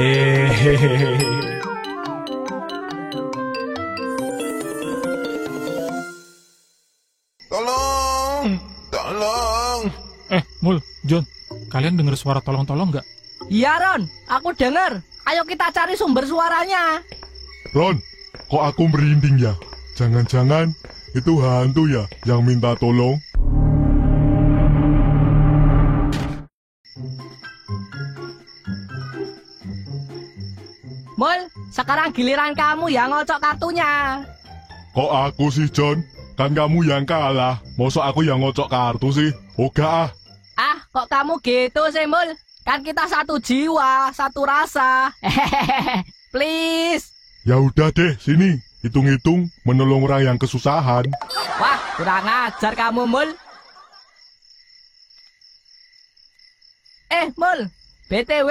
Hehehe. Tolong, tolong. Mul, John, kalian dengar suara tolong-tolong nggak? Iya, Ron, aku denger. Ayo kita cari sumber suaranya. Ron, kok aku merinding ya? Jangan-jangan itu hantu ya yang minta tolong? Mul, sekarang giliran kamu yang ngocok kartunya. Kok aku sih, John? Kan kamu yang kalah. Masa aku yang ngocok kartu sih? Oga ah. Ah, kok kamu gitu sih, Mul? Kan kita satu jiwa, satu rasa. Hehehe, please. Ya udah deh, sini. Hitung-hitung menolong orang yang kesusahan. Wah, kurang ajar kamu, Mul. Mul, BTW,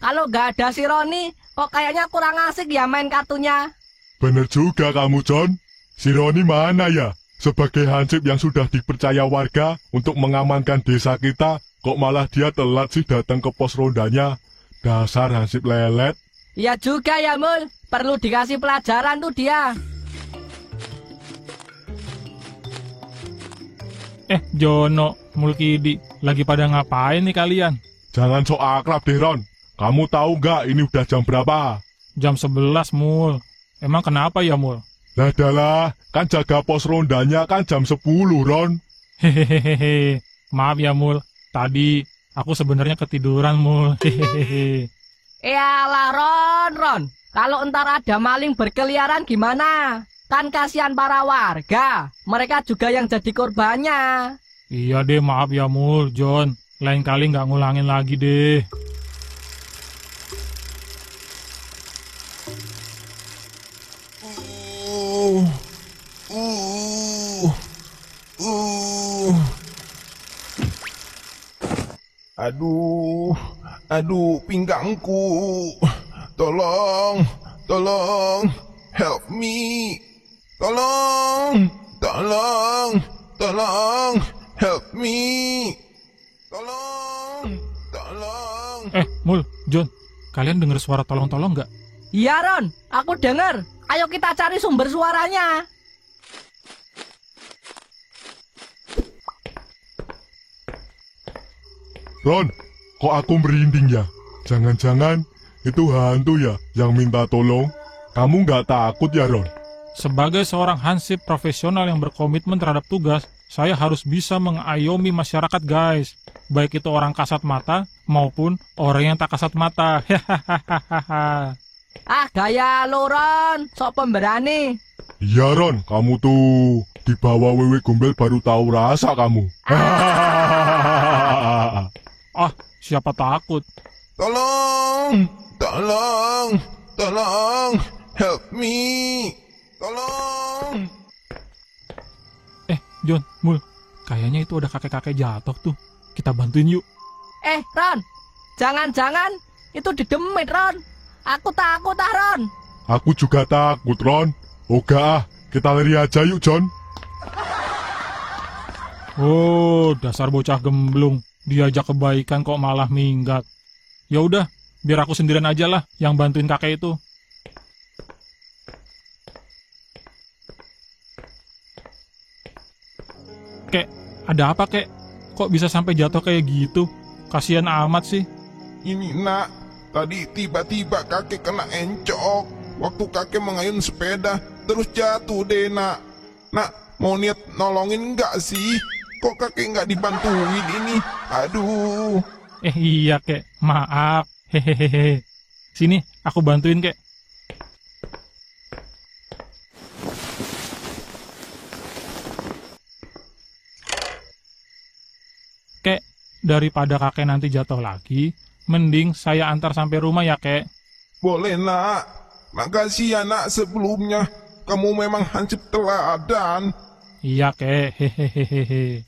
kalau nggak ada si Roni, kok kayaknya kurang asik ya main kartunya. Bener juga kamu, John. Si Roni mana ya? Sebagai hansip yang sudah dipercaya warga untuk mengamankan desa kita, kok malah dia telat sih datang ke pos rondanya? Dasar hansip lelet. Iya juga ya, Mul. Perlu dikasih pelajaran tuh dia. Jono, Mulkidi, lagi pada ngapain nih kalian? Jangan sok akrab deh, Ron. Kamu tahu nggak ini udah jam berapa? Jam 11, Mul. Emang kenapa ya, Mul? Lah dalah, kan jaga pos rondanya kan jam 10, Ron. Hehehe. Maaf ya, Mul. Tadi aku sebenarnya ketiduran, Mul. Hehehe. Yalah, Ron. Kalau entar ada maling berkeliaran gimana? Kan kasihan para warga. Mereka juga yang jadi korbannya. Iya deh, maaf ya, Mul, John. Lain kali nggak ngulangin lagi deh. Aduh, pinggangku. Tolong, help me. Tolong, help me. Tolong. Mul, John, kalian dengar suara tolong-tolong nggak? Iya, Ron, aku denger. Ayo kita cari sumber suaranya. Ron, kok aku merinding ya? Jangan-jangan itu hantu ya yang minta tolong? Kamu nggak takut ya, Ron? Sebagai seorang hansip profesional yang berkomitmen terhadap tugas, saya harus bisa mengayomi masyarakat, guys. Baik itu orang kasat mata maupun orang yang tak kasat mata. Hahaha. Ah, gaya lo, Ron. Sok pemberani. Iya, Ron, kamu tuh di bawah wewe gombel baru tahu rasa kamu. Siapa takut? Tolong, help me. Tolong. John, Mul, kayaknya itu ada kakek-kakek jatuh tuh. Kita bantuin yuk. Ron, jangan-jangan itu didemit, Ron. Aku takut, Ron. Aku juga takut, Ron. Oga, kita lari aja yuk, John. Oh, dasar bocah gemblung. Diajak kebaikan kok malah minggat. Ya udah, biar aku sendirian aja lah yang bantuin kakek itu. Kek, ada apa, Kek? Kok bisa sampai jatuh kayak gitu? Kasihan amat sih. Ini, Nak. Tadi tiba-tiba kakek kena encok. Waktu kakek mengayun sepeda, terus jatuh deh, Nak. Nak, mau niat nolongin nggak sih? Kok kakek nggak dibantuin ini? Aduh. Iya, Kek. Maaf. Hehehe. Sini, aku bantuin, Kek. Kek, daripada kakek nanti jatuh lagi, mending saya antar sampai rumah ya, Kek. Boleh, Nak. Makasih ya, Nak, sebelumnya. Kamu memang hansip teladan. Iya, Kek. Hehehe.